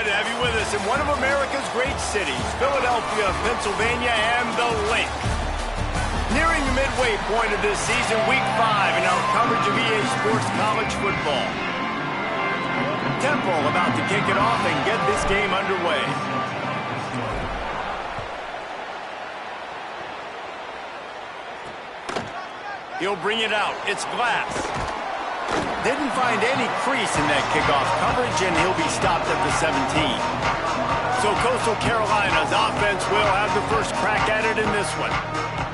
glad to have you with us in one of America's great cities, Philadelphia, Pennsylvania, and the Link. Nearing the midway point of this season, Week 5 in our coverage of EA Sports College Football. Temple about to kick it off and get this game underway. He'll bring it out. It's Glass. Didn't find any crease in that kickoff coverage, and he'll be stopped at the 17. So Coastal Carolina's offense will have the first crack at it in this one.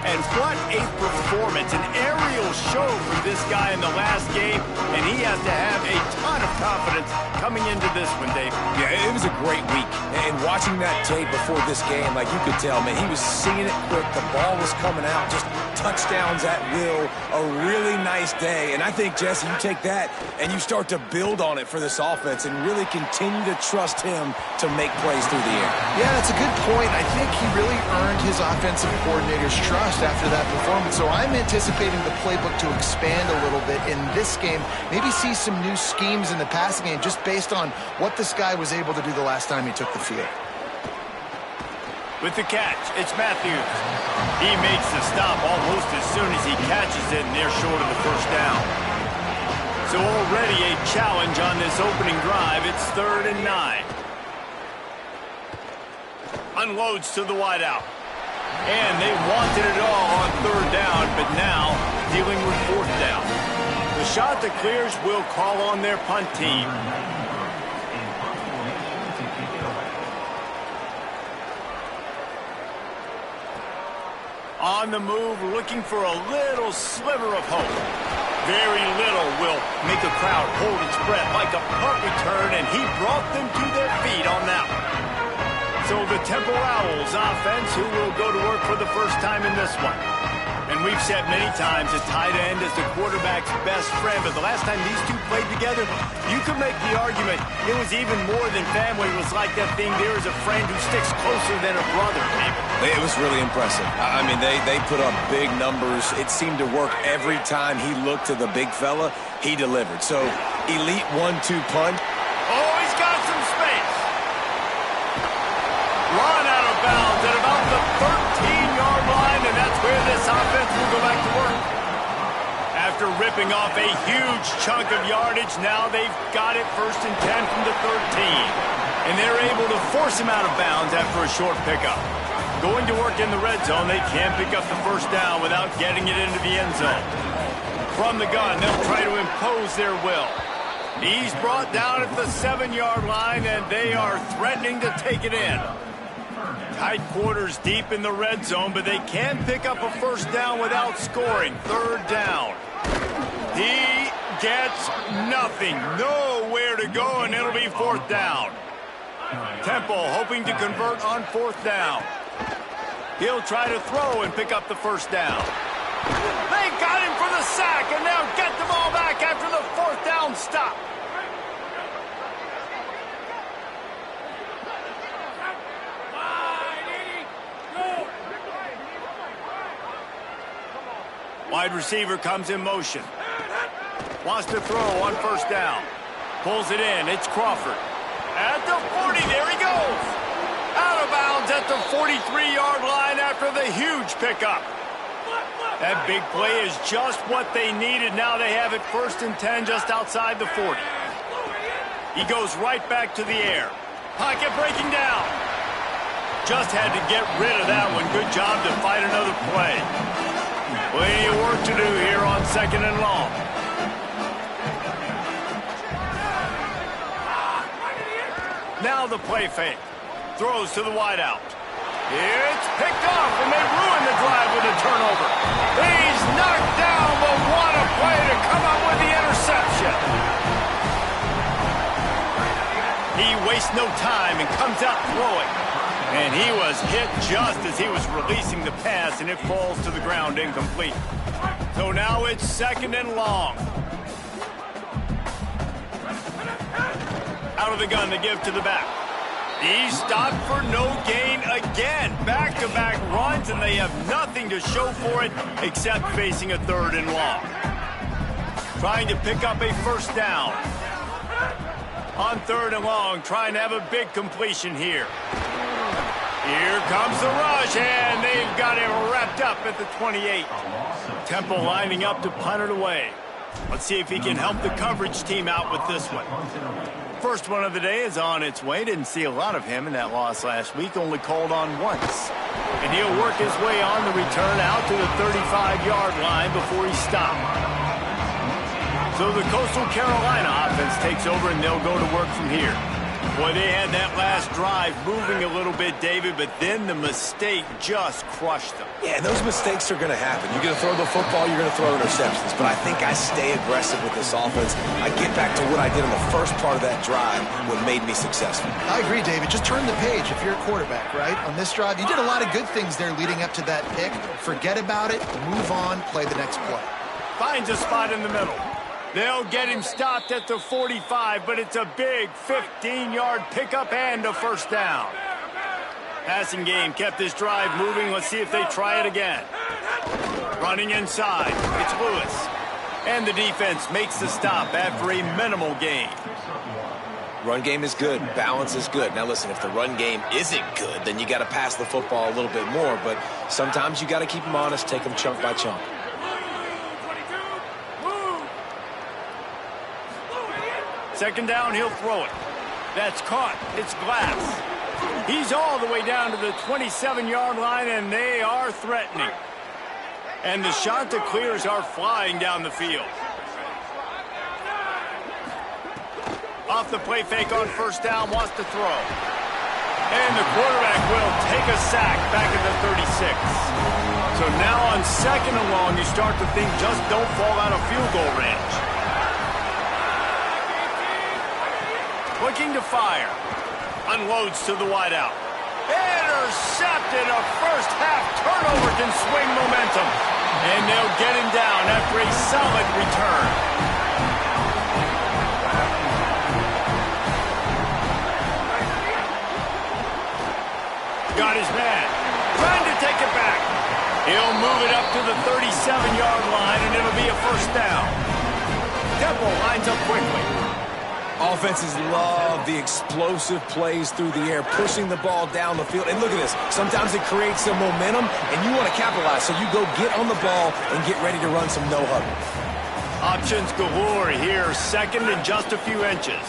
And what a performance, an aerial show from this guy in the last game, and he has to have a ton of confidence coming into this one, Dave. Yeah, it was a great week. And watching that tape before this game, like you could tell, man, he was seeing it quick. The ball was coming out, just touchdowns at will. A really nice day. And I think, Jesse, you take that and you start to build on it for this offense and really continue to trust him to make plays through the air. Yeah, that's a good point. I think he really earned his offensive coordinator's trust after that performance. So I'm anticipating the playbook to expand a little bit in this game. Maybe see some new schemes in the passing game just based on what this guy was able to do the last time he took the field. With the catch, it's Matthews. He makes the stop almost as soon as he catches it, and they're short of the first down. So already a challenge on this opening drive. It's 3rd and 9. Unloads to the wideout. And they wanted it all on 3rd down, but now dealing with 4th down. The shot that clears will call on their punt team. On the move, looking for a little sliver of hope. Very little will make a crowd hold its breath like a punt return, and he brought them to their feet on that one. So the Temple Owls offense, who will go to work for the first time in this one. And we've said many times a tight end is the quarterback's best friend, but the last time these two played together, you could make the argument it was even more than family. It was like that thing, there is a friend who sticks closer than a brother, maybe. It was really impressive. I mean, they put up big numbers. It seemed to work every time he looked to the big fella. He delivered. So, elite 1-2 punt. Oh, he's got some space. Run out of bounds at about the 13-yard line, and that's where this offense will go back to work. After ripping off a huge chunk of yardage, now they've got it 1st and 10 from the 13. And they're able to force him out of bounds after a short pickup. Going to work in the red zone, they can't pick up the first down without getting it into the end zone. From the gun, they'll try to impose their will. He's brought down at the 7-yard line, and they are threatening to take it in. Tight quarters deep in the red zone, but they can pick up a first down without scoring. 3rd down. He gets nothing. Nowhere to go, and it'll be 4th down. Temple hoping to convert on 4th down. He'll try to throw and pick up the first down. They got him for the sack, and they'll get the ball back after the 4th down stop. Wide receiver comes in motion. Wants to throw on 1st down. Pulls it in. It's Crawford. At the 40, there he goes. Out of bounds at the 43-yard line after the huge pickup. That big play is just what they needed. Now they have it 1st and 10 just outside the 40. He goes right back to the air. Pocket breaking down. Just had to get rid of that one. Good job to fight another play. Plenty of work to do here on 2nd and long. Now the play fake. Throws to the wideout. It's picked off, and they ruin the drive with a turnover. He's knocked down, but what a play to come up with the interception. He wastes no time and comes out throwing. And he was hit just as he was releasing the pass, and it falls to the ground incomplete. So now it's 2nd and long. Out of the gun to give to the back. He's stopped for no gain again. Back-to-back runs, and they have nothing to show for it except facing a 3rd and long. Trying to pick up a first down. On 3rd and long, trying to have a big completion here. Here comes the rush, and they've got him wrapped up at the 28. Temple lining up to punt it away. Let's see if he can help the coverage team out with this one. First one of the day is on its way. Didn't see a lot of him in that loss last week, only called on once. And he'll work his way on the return out to the 35-yard line before he stopped. So the Coastal Carolina offense takes over, and they'll go to work from here. Boy, they had that last drive moving a little bit, David, but then the mistake just crushed them. Yeah, those mistakes are going to happen. You're going to throw the football, you're going to throw interceptions. But I think I stay aggressive with this offense. I get back to what I did in the first part of that drive, what made me successful. I agree, David. Just turn the page if you're a quarterback, right? On this drive, you did a lot of good things there leading up to that pick. Forget about it, move on, play the next play. Finds a spot in the middle. They'll get him stopped at the 45, but it's a big 15-yard pickup and a first down. Passing game kept this drive moving. Let's see if they try it again. Running inside, it's Lewis. And the defense makes the stop after a minimal gain. Run game is good. Balance is good. Now, listen, if the run game isn't good, then you got to pass the football a little bit more. But sometimes you got to keep them honest, take them chunk by chunk. Second down, he'll throw it. That's caught. It's Glass. He's all the way down to the 27-yard line, and they are threatening. And the Chanticleers are flying down the field. Off the play fake on first down, wants to throw. And the quarterback will take a sack back at the 36. So now on second and long, you start to think just don't fall out of field goal range. Looking to fire. Unloads to the wideout. Intercepted. A first half turnover can swing momentum. And they'll get him down after a solid return. Got his man. Trying to take it back. He'll move it up to the 37-yard line, and it'll be a first down. Temple lines up quickly. Offenses love the explosive plays through the air, pushing the ball down the field. And look at this. Sometimes it creates some momentum, and you want to capitalize. So you go get on the ball and get ready to run some no-huddle. Options galore here. Second and just a few inches.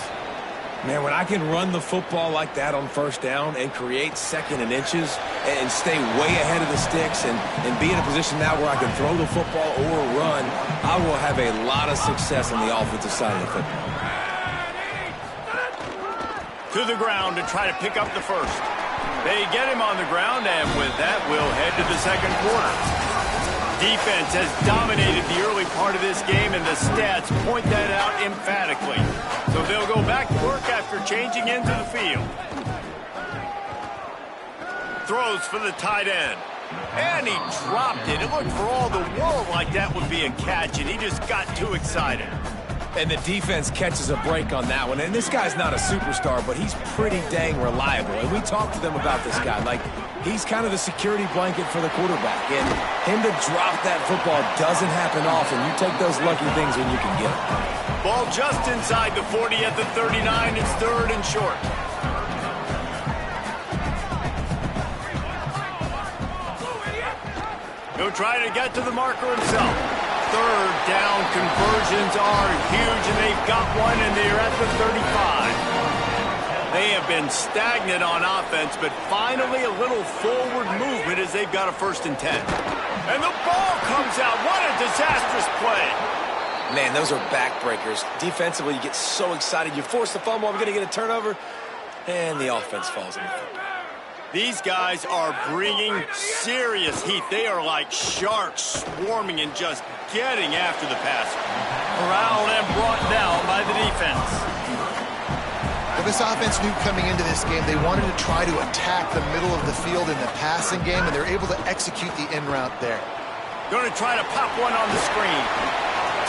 Man, when I can run the football like that on first down and create second and inches and stay way ahead of the sticks and be in a position now where I can throw the football or run, I will have a lot of success on the offensive side of the football. To the ground to try to pick up the first. They get him on the ground, and with that, we'll head to the second quarter. Defense has dominated the early part of this game, and the stats point that out emphatically. So they'll go back to work after changing into the field. Throws for the tight end. And he dropped it. It looked for all the world like that would be a catch, and he just got too excited. And the defense catches a break on that one. And this guy's not a superstar, but he's pretty dang reliable. And we talked to them about this guy. Like, he's kind of the security blanket for the quarterback. And him to drop that football doesn't happen often. You take those lucky things when you can get it. Ball just inside the 40 at the 39. It's third and short. He'll try to get to the marker himself. Third down conversions are huge, and they've got one, and they're at the 35. They have been stagnant on offense, but finally a little forward movement as they've got a 1st and 10. And the ball comes out. What a disastrous play. Man, those are backbreakers. Defensively, you get so excited. You force the fumble, I'm going to get a turnover, and the offense falls in the football. These guys are bringing serious heat. They are like sharks swarming and just getting after the passer. Corralled and brought down by the defense. Well, this offense knew coming into this game they wanted to try to attack the middle of the field in the passing game, and they're able to execute the in route there. Going to try to pop one on the screen.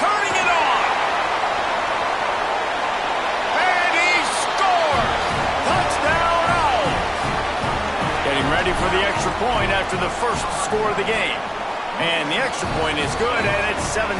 Turning it on. And he scores. Touchdown Owls. Getting ready for the extra point after the first score of the game. And the extra point is good, and it's 7-0.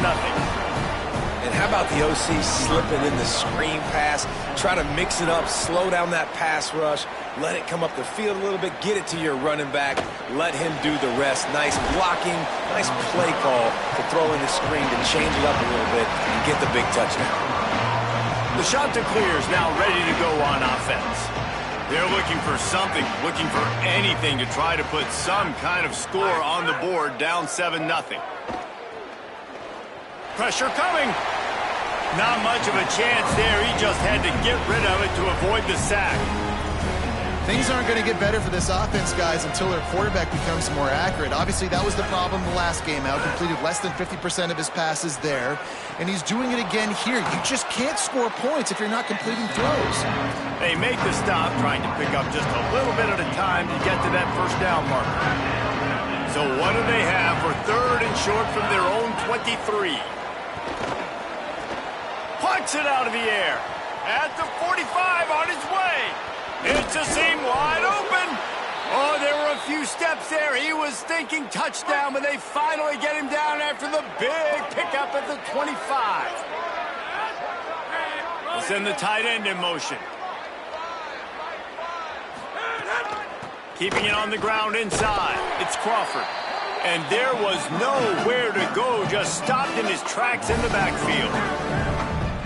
And how about the OC slipping in the screen pass? Try to mix it up, slow down that pass rush, let it come up the field a little bit, get it to your running back, let him do the rest. Nice blocking, nice play call to throw in the screen to change it up a little bit and get the big touchdown. The shot to clear is now ready to go on offense. They're looking for something, looking for anything to try to put some kind of score on the board, down 7-0. Pressure coming. Not much of a chance there. He just had to get rid of it to avoid the sack. Things aren't going to get better for this offense, guys, until their quarterback becomes more accurate. Obviously, that was the problem the last game out. Completed less than 50% of his passes there. And he's doing it again here. You just can't score points if you're not completing throws. They make the stop, trying to pick up just a little bit at a time to get to that first down marker. So what do they have for 3rd and short from their own 23? Punts it out of the air. At the 45 on his way. It's a seam wide open. Oh, there were a few steps there. He was thinking touchdown, but they finally get him down after the big pickup at the 25. We'll send the tight end in motion. Keeping it on the ground inside. It's Crawford. And there was nowhere to go, just stopped in his tracks in the backfield.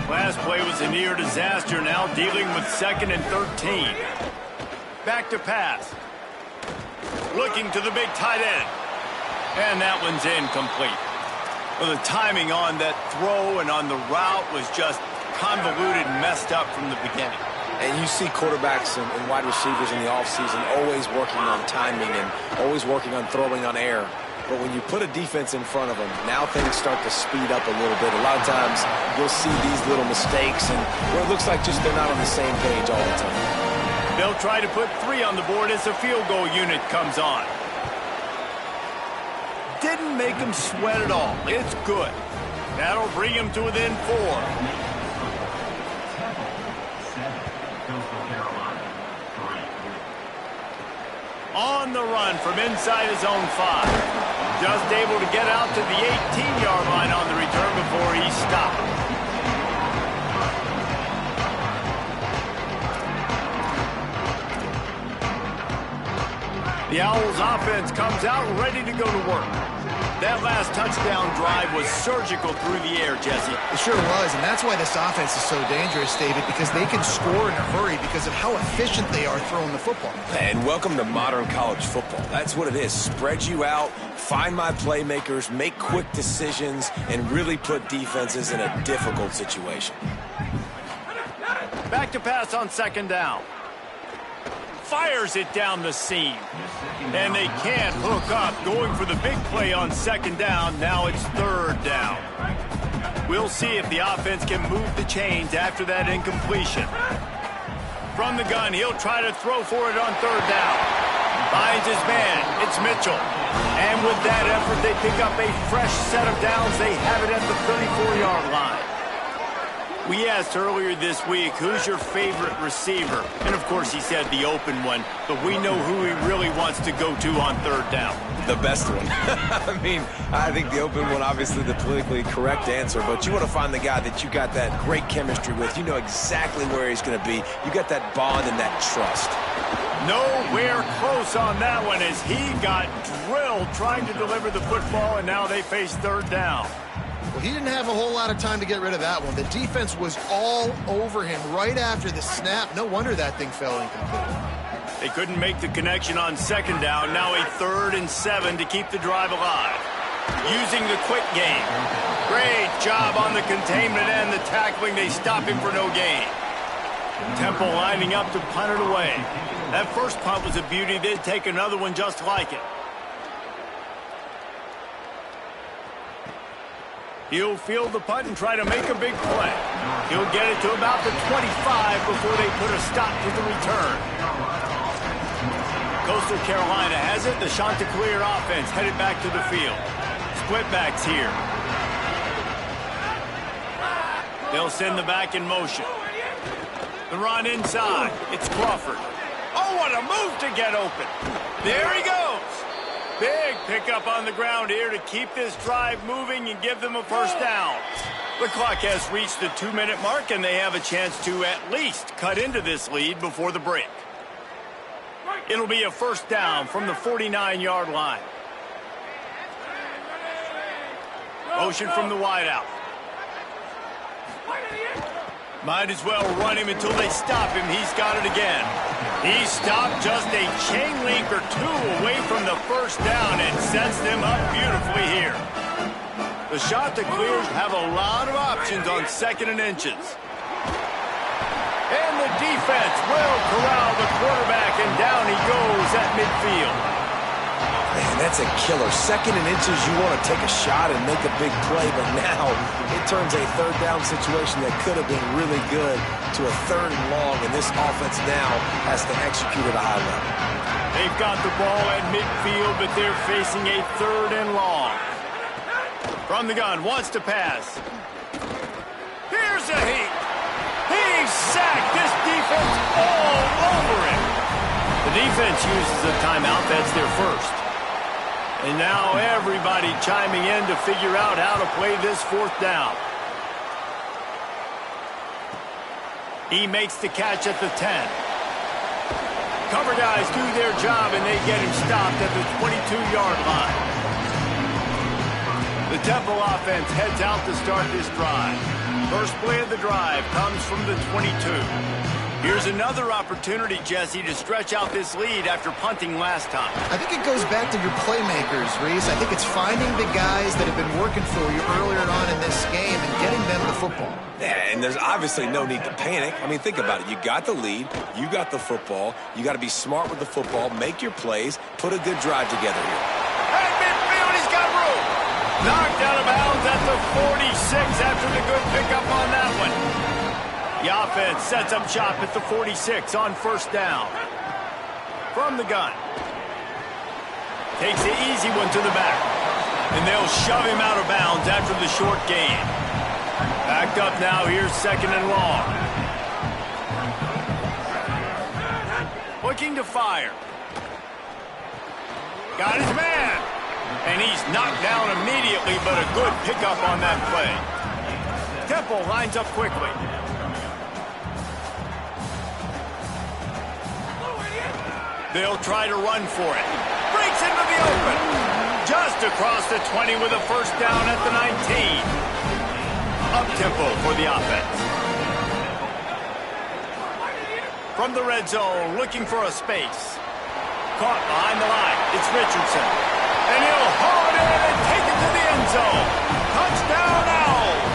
Last play was a near disaster, now dealing with 2nd and 13. Back to pass. Looking to the big tight end. And that one's incomplete. Well, the timing on that throw and on the route was just convoluted and messed up from the beginning. And you see quarterbacks and wide receivers in the offseason always working on timing and always working on throwing on air. But when you put a defense in front of them, now things start to speed up a little bit. A lot of times you'll see these little mistakes and where it looks like just they're not on the same page all the time. They'll try to put 3 on the board as the field goal unit comes on. Didn't make them sweat at all. It's good. That'll bring them to within 4. On the run from inside his own 5. Just able to get out to the 18-yard line on the return before he stopped. The Owls offense comes out ready to go to work. That last touchdown drive was surgical through the air, Jesse. It sure was, and that's why this offense is so dangerous, David, because they can score in a hurry because of how efficient they are throwing the football. And welcome to modern college football. That's what it is. Spread you out, find my playmakers, make quick decisions, and really put defenses in a difficult situation. Back to pass on 2nd down. Fires it down the seam. And they can't hook up. Going for the big play on 2nd down. Now it's 3rd down. We'll see if the offense can move the chains after that incompletion. From the gun, he'll try to throw for it on 3rd down. Finds his man. It's Mitchell. And with that effort, they pick up a fresh set of downs. They have it at the 34-yard line. We asked earlier this week, who's your favorite receiver? And, of course, he said the open one, but we know who he really wants to go to on 3rd down. The best one. I mean, I think the open one, obviously the politically correct answer, but you want to find the guy that you got that great chemistry with. You know exactly where he's going to be. You got that bond and that trust. Nowhere close on that one as he got drilled trying to deliver the football, and now they face 3rd down. Well, he didn't have a whole lot of time to get rid of that one. The defense was all over him right after the snap. No wonder that thing fell incomplete. They couldn't make the connection on 2nd down. Now a 3rd and 7 to keep the drive alive. Using the quick game. Great job on the containment and the tackling. They stop him for no gain. Temple lining up to punt it away. That first punt was a beauty. They'd take another one just like it. He'll field the punt and try to make a big play. He'll get it to about the 25 before they put a stop to the return. Coastal Carolina has it. The Chanticleer offense headed back to the field. Split backs here. They'll send the back in motion. The run inside. It's Crawford. Oh, what a move to get open. There he goes. Big pickup on the ground here to keep this drive moving and give them a first down. The clock has reached the 2-minute mark, and they have a chance to at least cut into this lead before the break. It'll be a first down from the 49-yard line. Motion from the wideout. Might as well run him until they stop him. He's got it again. He stopped just a chain link or two away from the first down and sets them up beautifully here. The shot to clear have a lot of options on 2nd and inches. And the defense will corral the quarterback, and down he goes at midfield. Man, that's a killer. 2nd and inches, you want to take a shot and make a big play, but now it turns a 3rd down situation that could have been really good to a 3rd and long, and this offense now has to execute at a high level. They've got the ball at midfield, but they're facing a 3rd and long. From the gun, wants to pass. Here's a heat. He's sacked. This defense all over him. The defense uses a timeout. That's their first. And now everybody chiming in to figure out how to play this 4th down. He makes the catch at the 10. Cover guys do their job, and they get him stopped at the 22-yard line. The Temple offense heads out to start this drive. First play of the drive comes from the 22. Here's another opportunity, Jesse, to stretch out this lead after punting last time. I think it goes back to your playmakers, Reese. I think it's finding the guys that have been working for you earlier on in this game and getting them the football. Yeah, and there's obviously no need to panic. I mean, think about it. You got the lead. You got the football. You got to be smart with the football, make your plays, put a good drive together here. At midfield, he's got room. Knocked out of bounds at the 46 after the good pickup on that one. The offense sets up shop at the 46 on first down. From the gun. Takes the easy one to the back. And they'll shove him out of bounds after the short gain. Backed up now, here's 2nd and long. Looking to fire. Got his man. And he's knocked down immediately, but a good pickup on that play. Temple lines up quickly. They'll try to run for it. Breaks into the open. Just across the 20 with a first down at the 19. Up-tempo for the offense. From the red zone, looking for a space. Caught behind the line. It's Richardson. And he'll haul it in and take it to the end zone. Touchdown, Owls!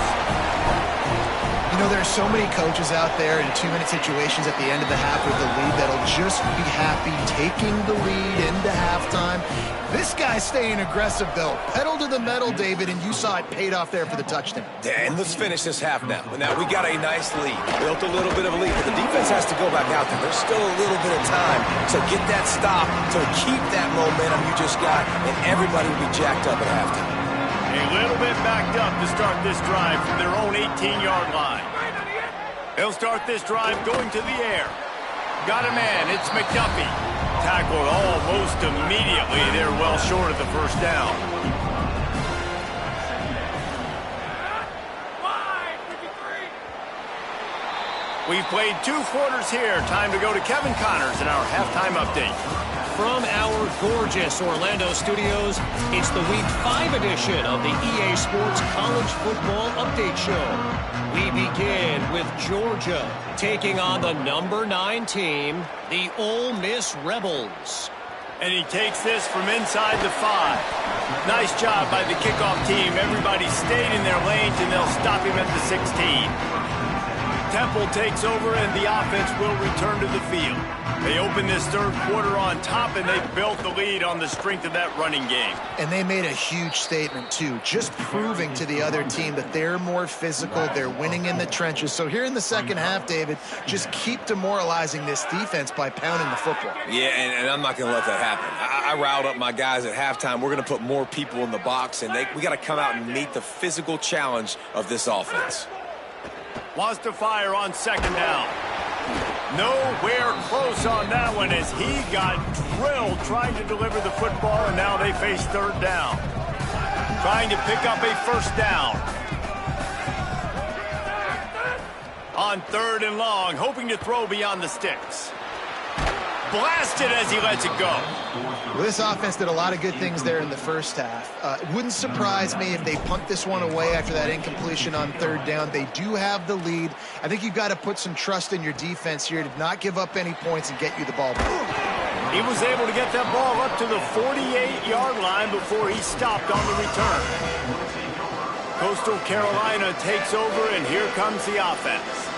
You know, there are so many coaches out there in 2-minute situations at the end of the half with the lead that'll just be happy taking the lead into halftime. This guy's staying aggressive, though. Pedal to the metal, David, and you saw it paid off there for the touchdown. And let's finish this half now. Now, we got a nice lead. Built a little bit of a lead, but the defense has to go back out there. There's still a little bit of time to get that stop, to keep that momentum you just got, and everybody will be jacked up at halftime. A little bit backed up to start this drive from their own 18-yard line. They'll start this drive going to the air. Got a man, it's McDuffie. Tackled almost immediately. They're well short of the first down. We've played 2 quarters here. Time to go to Kevin Connors in our halftime update. From our gorgeous Orlando studios, it's the Week 5 edition of the EA Sports College Football Update Show. We begin with Georgia taking on the number 9 team, the Ole Miss Rebels. And he takes this from inside the 5. Nice job by the kickoff team. Everybody stayed in their lanes, and they'll stop him at the 16. Temple takes over, and the offense will return to the field. They open this 3rd quarter on top, and they built the lead on the strength of that running game. And they made a huge statement, too, just proving to the other team that they're more physical, they're winning in the trenches. So here in the second half, David, just keep demoralizing this defense by pounding the football. Yeah, and I'm not going to let that happen. I riled up my guys at halftime. We're going to put more people in the box, and we got to come out and meet the physical challenge of this offense. Wants to fire on 2nd down. Nowhere close on that one as he got drilled trying to deliver the football, and now they face 3rd down. Trying to pick up a first down. On 3rd and long, hoping to throw beyond the sticks. Blasted as he lets it go. Well, this offense did a lot of good things there in the first half. It wouldn't surprise me if they punt this one away after that incompletion on 3rd down. They do have the lead. I think you've got to put some trust in your defense here to not give up any points and get you the ball back. He was able to get that ball up to the 48-yard line before he stopped on the return. Coastal Carolina takes over, and here comes the offense.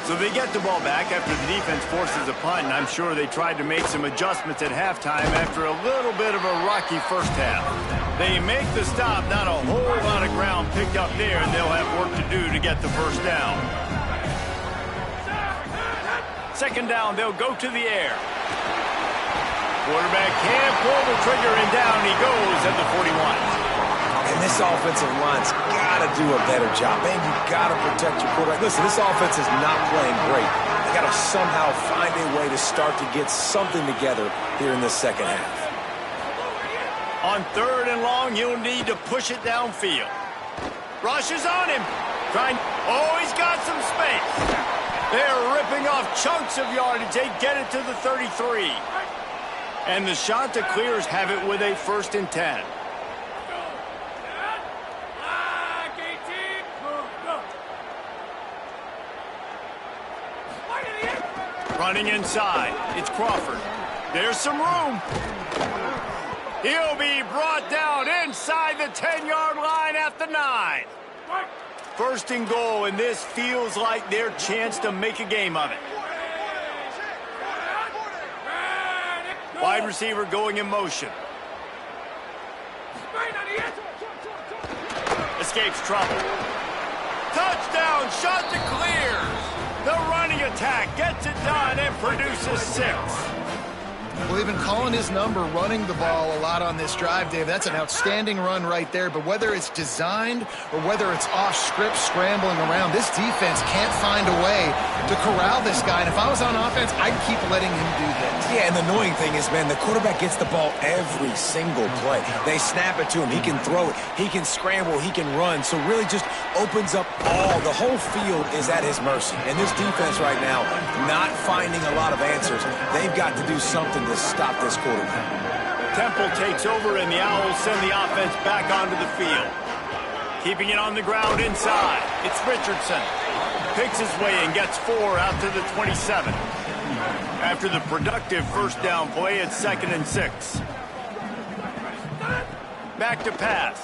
So they get the ball back after the defense forces a punt, and I'm sure they tried to make some adjustments at halftime after a little bit of a rocky first half. They make the stop, not a whole lot of ground picked up there, and they'll have work to do to get the first down. 2nd down, they'll go to the air. Quarterback can't pull the trigger, and down he goes at the 41. And this offensive line's got to do a better job. Man, you got to protect your quarterback. Listen, this offense is not playing great. They got to somehow find a way to start to get something together here in this second half. On 3rd and long, you'll need to push it downfield. Rush is on him. Oh, he's got some space. They're ripping off chunks of yardage. They get it to the 33. And the Chanticleers have it with a 1st and 10. Running inside, it's Crawford. There's some room. He'll be brought down inside the 10-yard line at the 9. 1st and goal, and this feels like their chance to make a game of it. Wide receiver going in motion. Escapes trouble. Touchdown, Chanticleers! The running attack gets it done and produces 6. Well, they've been calling his number, running the ball a lot on this drive, Dave. That's an outstanding run right there. But whether it's designed or whether it's off script, scrambling around, this defense can't find a way to corral this guy. And if I was on offense, I'd keep letting him do this. Yeah, and the annoying thing is, man, the quarterback gets the ball every single play. They snap it to him. He can throw it. He can scramble. He can run. So really just opens up the whole field is at his mercy. And this defense right now, not finding a lot of answers. They've got to do something to stop this quarterback. Temple takes over, and the Owls send the offense back onto the field. Keeping it on the ground inside. It's Richardson. Picks his way and gets 4 out to the 27. After the productive 1st down play, it's 2nd and 6. Back to pass.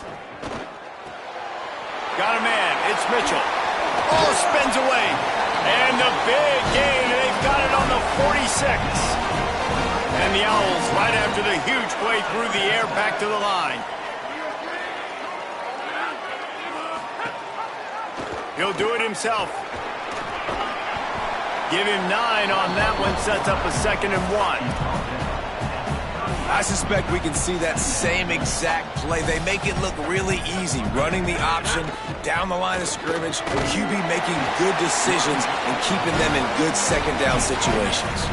Got a man. It's Mitchell. Oh, spins away. And the big gain. They've got it on the 46. And the Owls, right after the huge play through the air, back to the line. He'll do it himself. Give him 9 on that one, sets up a 2nd and 1. I suspect we can see that same exact play. They make it look really easy, running the option down the line of scrimmage, QB making good decisions and keeping them in good 2nd down situations.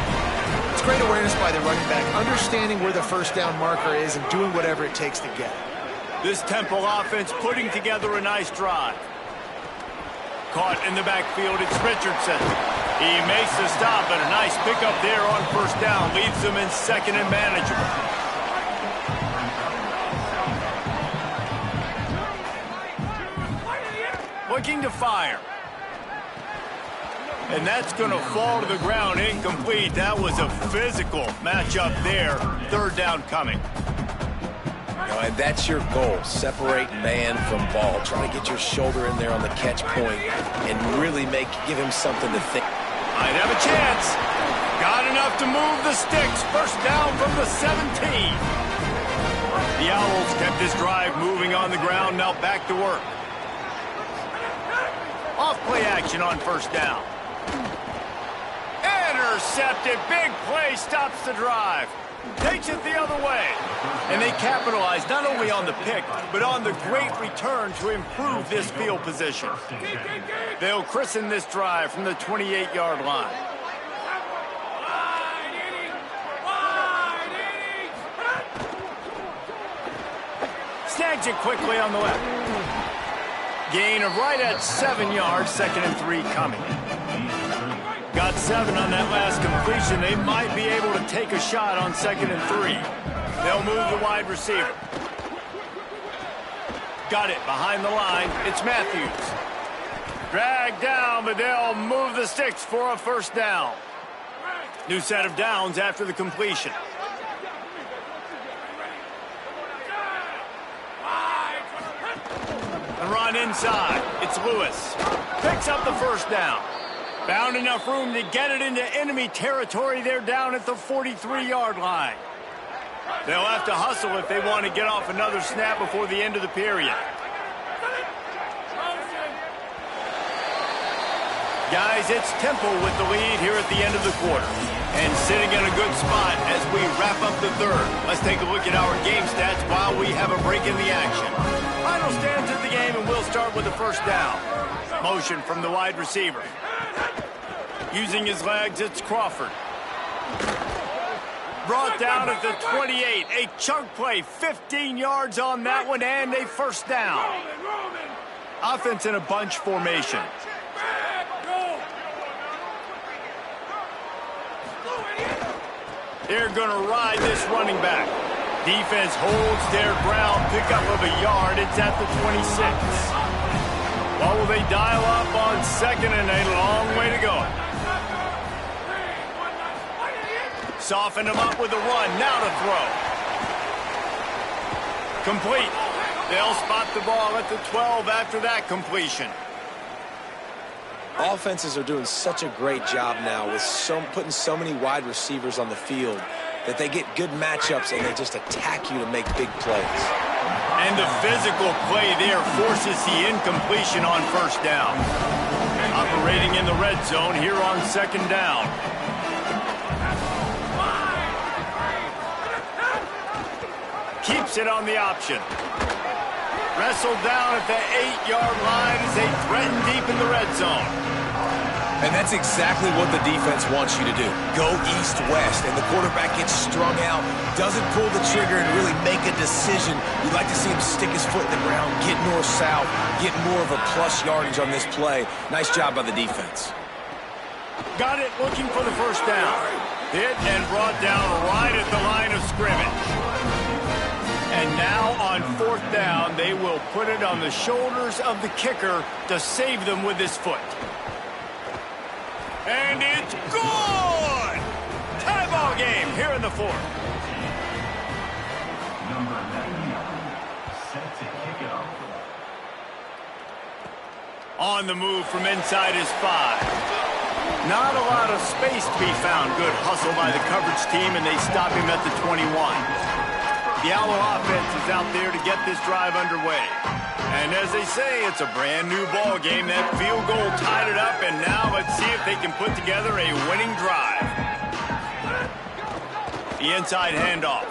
It's great awareness by the running back, understanding where the 1st down marker is and doing whatever it takes to get it. This Temple offense putting together a nice drive. Caught in the backfield, it's Richardson. He makes the stop, but a nice pickup there on 1st down. Leaves them in 2nd and manageable. Looking to fire. And that's going to fall to the ground incomplete. That was a physical matchup there. 3rd down coming. And that's your goal. Separate man from ball. Try to get your shoulder in there on the catch point and really give him something to think. Might have a chance. Got enough to move the sticks. 1st down from the 17. The Owls kept this drive moving on the ground. Now back to work. Off play action on 1st down. Intercepted. Big play stops the drive. Takes it the other way. And they capitalize not only on the pick, but on the great return to improve this field position. They'll christen this drive from the 28-yard line. Snags it quickly on the left. Gain of right at 7 yards, 2nd and 3 coming. got 7 on that last completion. They might be able to take a shot on 2nd and 3. They'll move the wide receiver. Got it behind the line. It's Matthews. Dragged down, but they'll move the sticks for a first down. New set of downs after the completion. And run inside. It's Lewis. Picks up the first down. Found enough room to get it into enemy territory. They're down at the 43-yard line. They'll have to hustle if they want to get off another snap before the end of the period. Guys, it's Temple with the lead here at the end of the quarter. And sitting in a good spot as we wrap up the third. Let's take a look at our game stats while we have a break in the action. Final stands of the game, and we'll start with the first down. Motion from the wide receiver. Using his legs, it's Crawford. Brought down at the 28. A chunk play, 15 yards on that one, and a first down. Offense in a bunch formation. They're going to ride this running back. Defense holds their ground, pickup of a yard. It's at the 26. What will they dial up on 2nd and a long way to go? Soften them up with a run. Now to throw. Complete. They'll spot the ball at the 12 after that completion. Offenses are doing such a great job now with putting so many wide receivers on the field that they get good matchups and they just attack you to make big plays. And the physical play there forces the incompletion on first down. Operating in the red zone here on 2nd down. Keeps it on the option. Wrestled down at the 8-yard line as they threaten deep in the red zone. And that's exactly what the defense wants you to do. Go east-west, and the quarterback gets strung out, doesn't pull the trigger and really make a decision. You'd like to see him stick his foot in the ground, get north-south, get more of a plus yardage on this play. Nice job by the defense. Got it looking for the first down. Hit and brought down right at the line of scrimmage. And now on 4th down, they will put it on the shoulders of the kicker to save them with his foot. And it's good! Tie ball game here in the 4th. Number 90, set to kick it off. On the move from inside his 5. Not a lot of space to be found. Good hustle by the coverage team, and they stop him at the 21. The Owl offense is out there to get this drive underway. And as they say, it's a brand new ball game. That field goal tied it up, and now let's see if they can put together a winning drive. The inside handoff.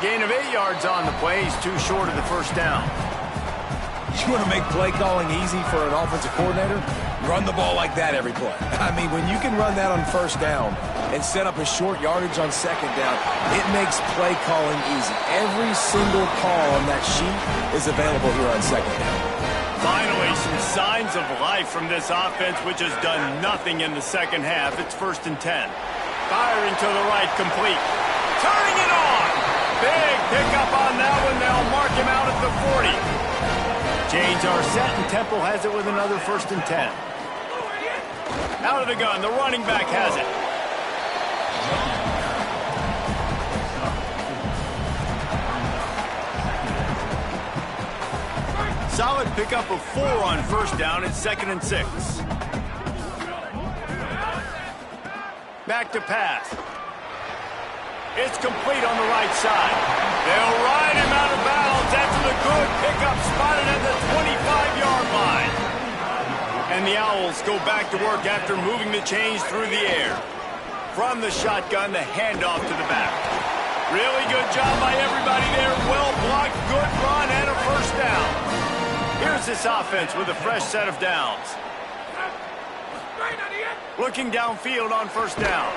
Gain of 8 yards on the play. He's too short of the first down. You want to make play calling easy for an offensive coordinator? Run the ball like that every play. I mean, when you can run that on first down and set up a short yardage on 2nd down, it makes play calling easy. Every single call on that sheet is available here on 2nd down. Finally, some signs of life from this offense, which has done nothing in the second half. It's 1st and 10. Firing to the right, complete. Turning it on! Big pickup on that one. They'll mark him out at the 40. Chains are set, and Temple has it with another 1st and 10. Out of the gun, the running back has it. Solid pickup of 4 on first down. It's 2nd and 6. Back to pass. It's complete on the right side. They'll ride him out of bounds after the good pickup spotted at the 25-yard line. And the Owls go back to work after moving the chains through the air. From the shotgun, the handoff to the back. Really good job by everybody there. Well blocked, good run, and a first down. Here's this offense with a fresh set of downs. Looking downfield on first down.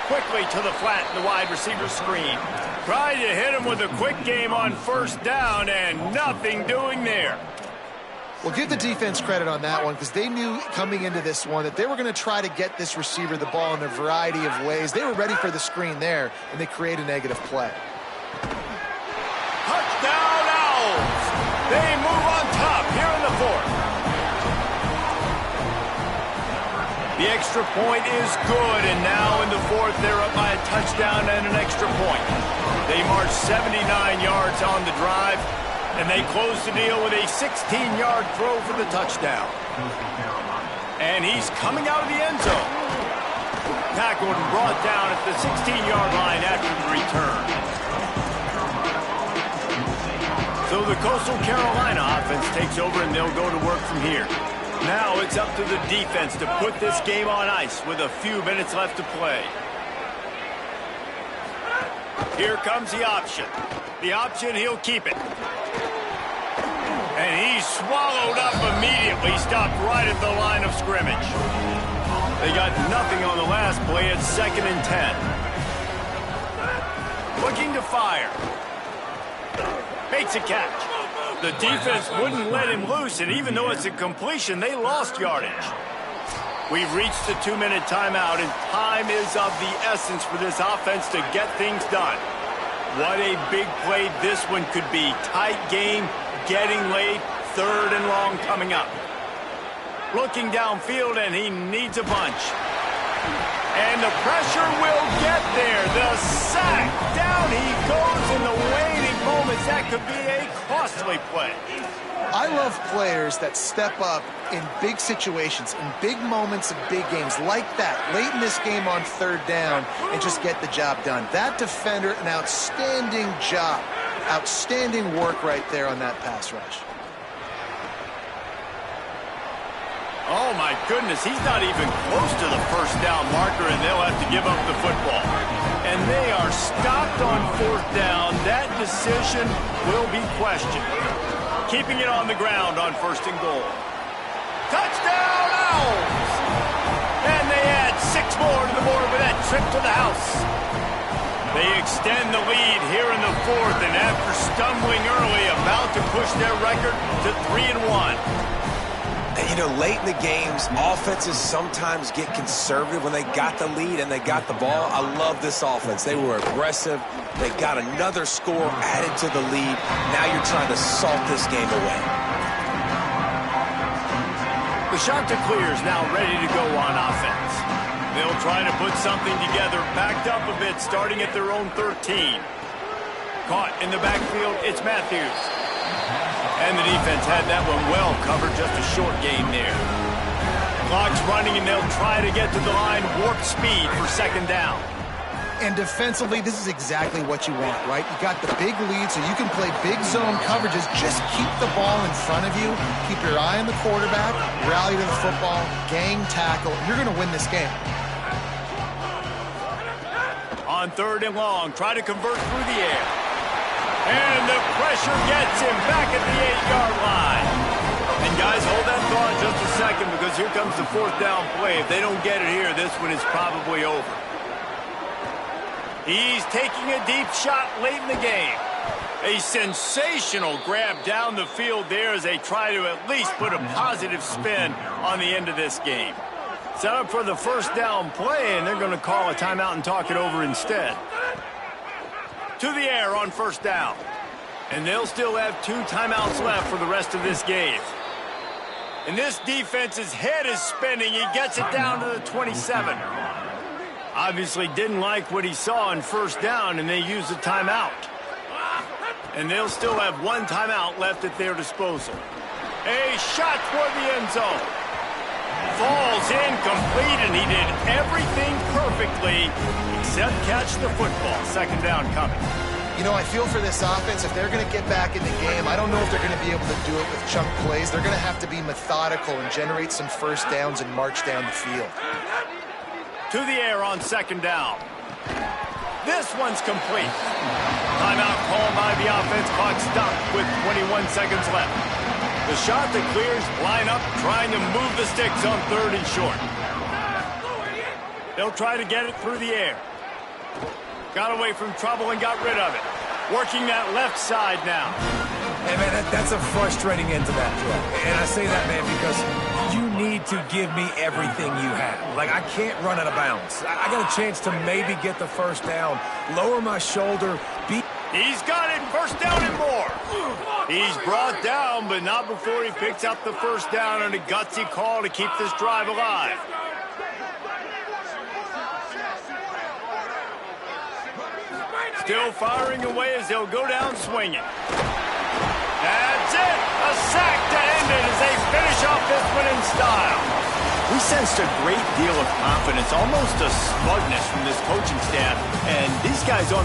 Quickly to the flat in the wide receiver screen. Tried to hit him with a quick game on first down, and nothing doing there. Well, give the defense credit on that one because they knew coming into this one that they were going to try to get this receiver the ball in a variety of ways. They were ready for the screen there, and they create a negative play. Touchdown Owls! They move on top here in the fourth. The extra point is good, and now in the fourth, they're up by a touchdown and an extra point. They march 79 yards on the drive, and they close the deal with a 16-yard throw for the touchdown. And he's coming out of the end zone. Tackled and brought down at the 16-yard line after the return. So the Coastal Carolina offense takes over, and they'll go to work from here. Now it's up to the defense to put this game on ice with a few minutes left to play. Here comes the option. The option, he'll keep it. And he's swallowed up immediately, stopped right at the line of scrimmage. They got nothing on the last play. It's 2nd and 10. Looking to fire. Makes a catch. The defense wouldn't let him loose, and even though it's a completion, they lost yardage. We've reached the 2-minute timeout, and time is of the essence for this offense to get things done. What a big play this one could be. Tight game, getting late, 3rd and long coming up. Looking downfield, and he needs a bunch. And the pressure will get there. The sack. Down he goes in the waning moments. That could be a costly play. I love players that step up in big situations, in big moments of big games like that, late in this game on 3rd down, and just get the job done. That defender, an outstanding job. Outstanding work right there on that pass rush. Oh, my goodness. He's not even close to the 1st down marker, and they'll have to give up the football. And they are stopped on 4th down. That decision will be questioned. Keeping it on the ground on 1st and goal. Touchdown, Owls! And they add 6 more to the board with that trip to the house. They extend the lead here in the 4th, and after stumbling early, about to push their record to 3-1. You know, late in the games, offenses sometimes get conservative when they got the lead and they got the ball. I love this offense. They were aggressive. They got another score added to the lead. Now you're trying to salt this game away. The shot to clear is now ready to go on offense. They'll try to put something together, backed up a bit, starting at their own 13. Caught in the backfield, it's Matthews. And the defense had that one well covered, just a short game there. Clock's running, and they'll try to get to the line, warp speed for 2nd down. And defensively, this is exactly what you want, right? You got the big lead, so you can play big zone coverages. Just keep the ball in front of you. Keep your eye on the quarterback, rally to the football, gang tackle. You're going to win this game. On 3rd and long, try to convert through the air. And the pressure gets him back at the 8-yard line. And guys, hold that thought just a second, because here comes the 4th down play. If they don't get it here, this one is probably over. He's taking a deep shot late in the game. A sensational grab down the field there as they try to at least put a positive spin on the end of this game. Set up for the 1st down play, and they're going to call a timeout and talk it over instead. To the air on 1st down. And they'll still have 2 timeouts left for the rest of this game. And this defense's head is spinning. He gets it down to the 27. Obviously didn't like what he saw on 1st down, and they used a timeout. And they'll still have 1 timeout left at their disposal. A shot toward the end zone. Falls incomplete, and he did everything perfectly except catch the football. 2nd down coming. You know, I feel for this offense, if they're going to get back in the game, I don't know if they're going to be able to do it with chunk plays. They're going to have to be methodical and generate some 1st downs and march down the field. To the air on 2nd down. This one's complete. Timeout called by the offense. Clock stopped with 21 seconds left. The shot that clears, line up, trying to move the sticks on 3rd and short. They'll try to get it through the air. Got away from trouble and got rid of it. Working that left side now. And, man, that's a frustrating end to that play. And I say that, man, because you need to give me everything you have. Like, I can't run out of bounds. I got a chance to maybe get the first down, lower my shoulder, He's got it, first down and more. He's brought down, but not before he picks up the first down on a gutsy call to keep this drive alive. Still firing away as they'll go down swinging. That's it, a sack to end it as they finish off this one in style. We sensed a great deal of confidence, almost a smugness from this coaching staff, and these guys on